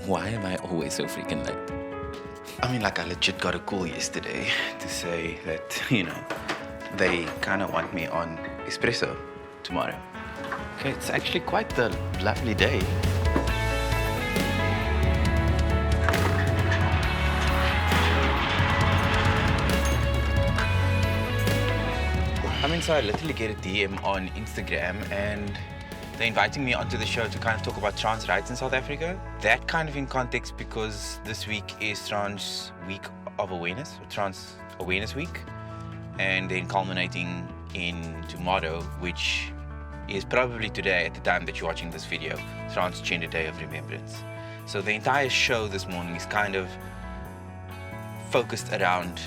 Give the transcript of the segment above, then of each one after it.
Why am I always so freaking late? I mean, like, I legit got a call yesterday to say that, they kind of want me on Expresso tomorrow. Okay, it's actually quite the lovely day. I mean, so I literally get a DM on Instagram and they're inviting me onto the show to kind of talk about trans rights in South Africa. That kind of in context because this week is Trans Week of Awareness, or Trans Awareness Week, and then culminating in tomorrow, which is probably today at the time that you're watching this video, Transgender Day of Remembrance. So the entire show this morning is kind of focused around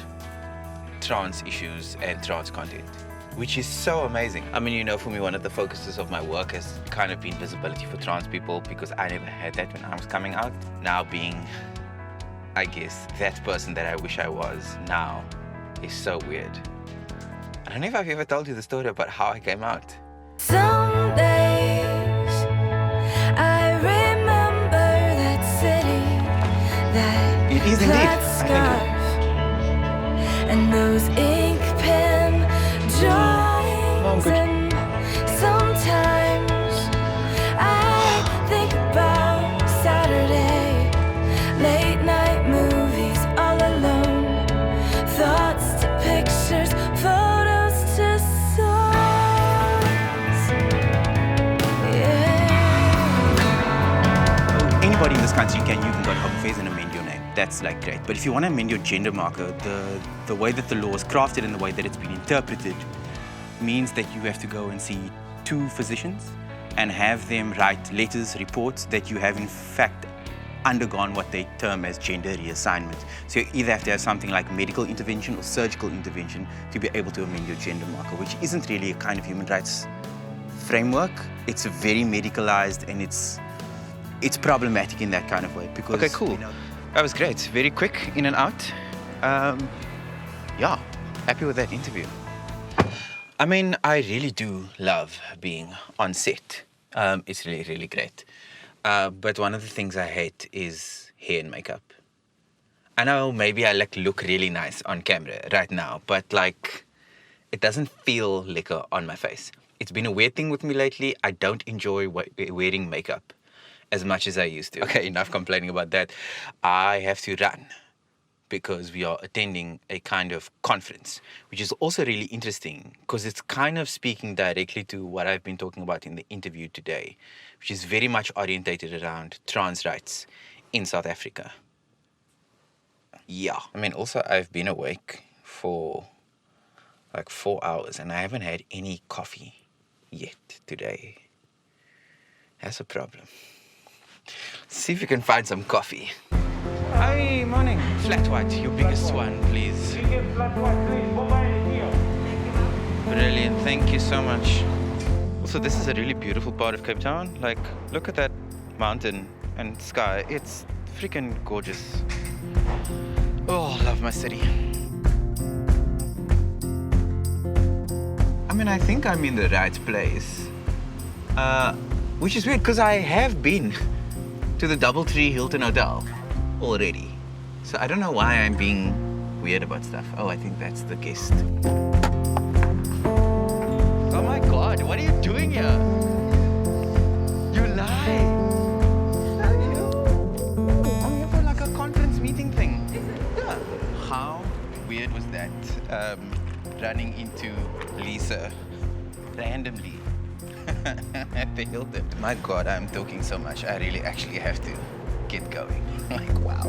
trans issues and trans content, which is so amazing. I mean, for me, one of the focuses of my work has kind of been visibility for trans people because I never had that when I was coming out. Now being, I guess, that person that I wish I was now is so weird. I don't know if I've ever told you the story about how I came out. Some days I remember that city, that It is indeed. plaid scarf, and those ink pen drawings. And sometimes I think about Saturday, late night movies all alone, thoughts to pictures, photos to songs. Yeah. Anybody in this country you can go to Home Affairs and amend your name. That's like great. But if you want to amend your gender marker, the way that the law is crafted and the way that it's been interpreted means that you have to go and see 2 physicians and have them write letters, reports that you have in fact undergone what they term as gender reassignment. So you either have to have something like medical intervention or surgical intervention to be able to amend your gender marker, which isn't really a kind of human rights framework. It's very medicalized and it's problematic in that kind of way because... Okay, cool. That was great. Very quick, in and out. Yeah, happy with that interview. I mean, I really do love being on set. It's really, really great. But one of the things I hate is hair and makeup. I know maybe I look really nice on camera right now, but it doesn't feel liquor on my face. It's been a weird thing with me lately. I don't enjoy wearing makeup as much as I used to. Okay, enough complaining about that. I have to run because we are attending a kind of conference, which is also really interesting because it's kind of speaking directly to what I've been talking about in the interview today, which is very much orientated around trans rights in South Africa. Yeah. I mean, also I've been awake for 4 hours and I haven't had any coffee yet today. That's a problem. See if you can find some coffee. Hi, morning. Flat white, your biggest one, please. Brilliant, thank you so much. Also, this is a really beautiful part of Cape Town. Look at that mountain and sky. It's freaking gorgeous. Oh, I love my city. I mean, I think I'm in the right place. Which is weird, because I have been to the DoubleTree Hilton Hotel already. So I don't know why I'm being weird about stuff. Oh, I think that's the guest. Oh my God, what are you doing here? You lie. I'm here for a conference meeting thing. Yeah. How weird was that? Running into Lisa randomly at the Hilton. My God, I'm talking so much. I really actually have to get going. Wow.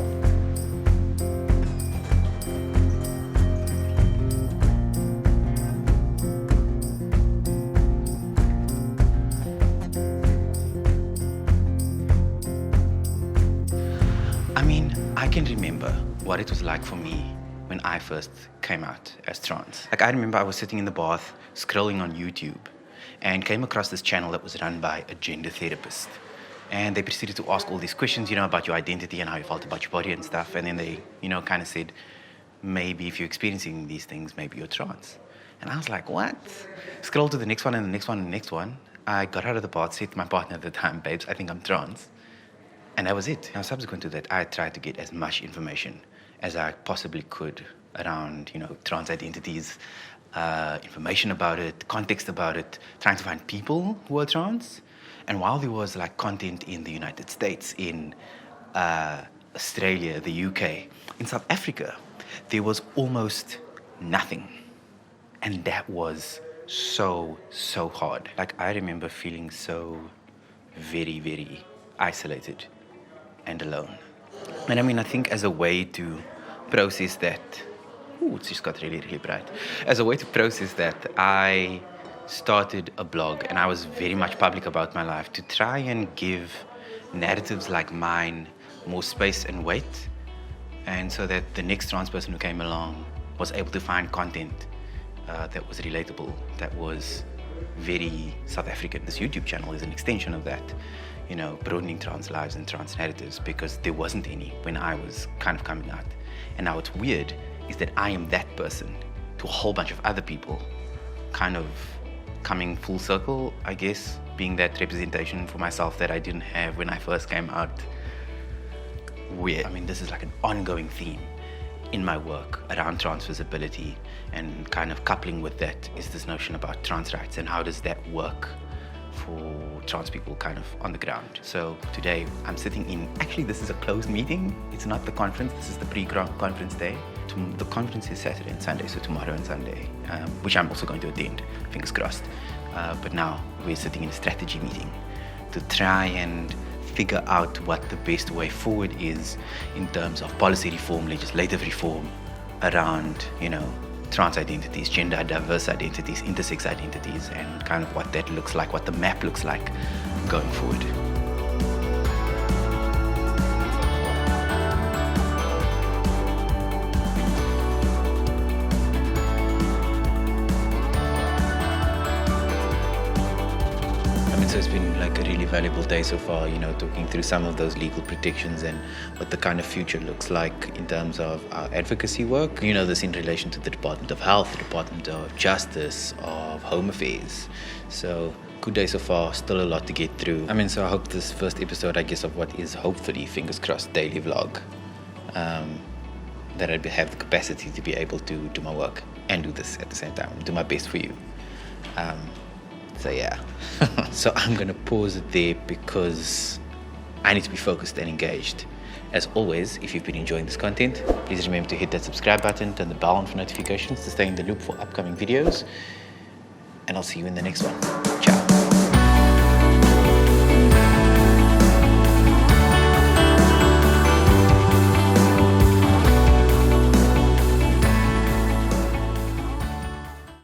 I mean, I can remember what it was like for me when I first came out as trans. I remember I was sitting in the bath, scrolling on YouTube, and came across this channel that was run by a gender therapist. And they proceeded to ask all these questions, about your identity and how you felt about your body and stuff. And then they, kind of said, maybe if you're experiencing these things, maybe you're trans. And I was like, what? Scroll to the next one and the next one and the next one. I got out of the bath, said to my partner at the time, babes, I think I'm trans. And that was it. Now, subsequent to that, I tried to get as much information as I possibly could around, trans identities, information about it, context about it, trying to find people who are trans. And while there was like content in the United States, in Australia, the UK, in South Africa, there was almost nothing. And that was so hard. Like, I remember feeling so very, very isolated and alone. And I mean, I think as a way to process that, it's just got really, really bright. As a way to process that, I started a blog, and I was very much public about my life to try and give narratives like mine more space and weight, and so that the next trans person who came along was able to find content that was relatable, that was very South African. This YouTube channel is an extension of that, broadening trans lives and trans narratives, because there wasn't any when I was kind of coming out. And now what's weird is that I am that person to a whole bunch of other people, kind of coming full circle, I guess, being that representation for myself that I didn't have when I first came out. Weird. I mean, this is like an ongoing theme in my work around trans visibility, and kind of coupling with that is this notion about trans rights and how does that work for trans people kind of on the ground. So today I'm sitting in, actually this is a closed meeting. It's not the conference, this is the pre-conference day. The conference is Saturday and Sunday, so tomorrow and Sunday, which I'm also going to attend, fingers crossed. But now we're sitting in a strategy meeting to try and figure out what the best way forward is in terms of policy reform, legislative reform around, trans identities, gender diverse identities, intersex identities, and kind of what that looks like, what the map looks like going forward. So it's been like a really valuable day so far, talking through some of those legal protections and what the kind of future looks like in terms of our advocacy work. This in relation to the Department of Health, the Department of Justice, of Home Affairs. So good day so far, still a lot to get through. So I hope this first episode, I guess, of what is hopefully, fingers crossed, daily vlog, that I'd have the capacity to be able to do my work and do this at the same time, do my best for you. So yeah, so I'm going to pause it there because I need to be focused and engaged. As always, if you've been enjoying this content, please remember to hit that subscribe button, turn the bell on for notifications to stay in the loop for upcoming videos, and I'll see you in the next one.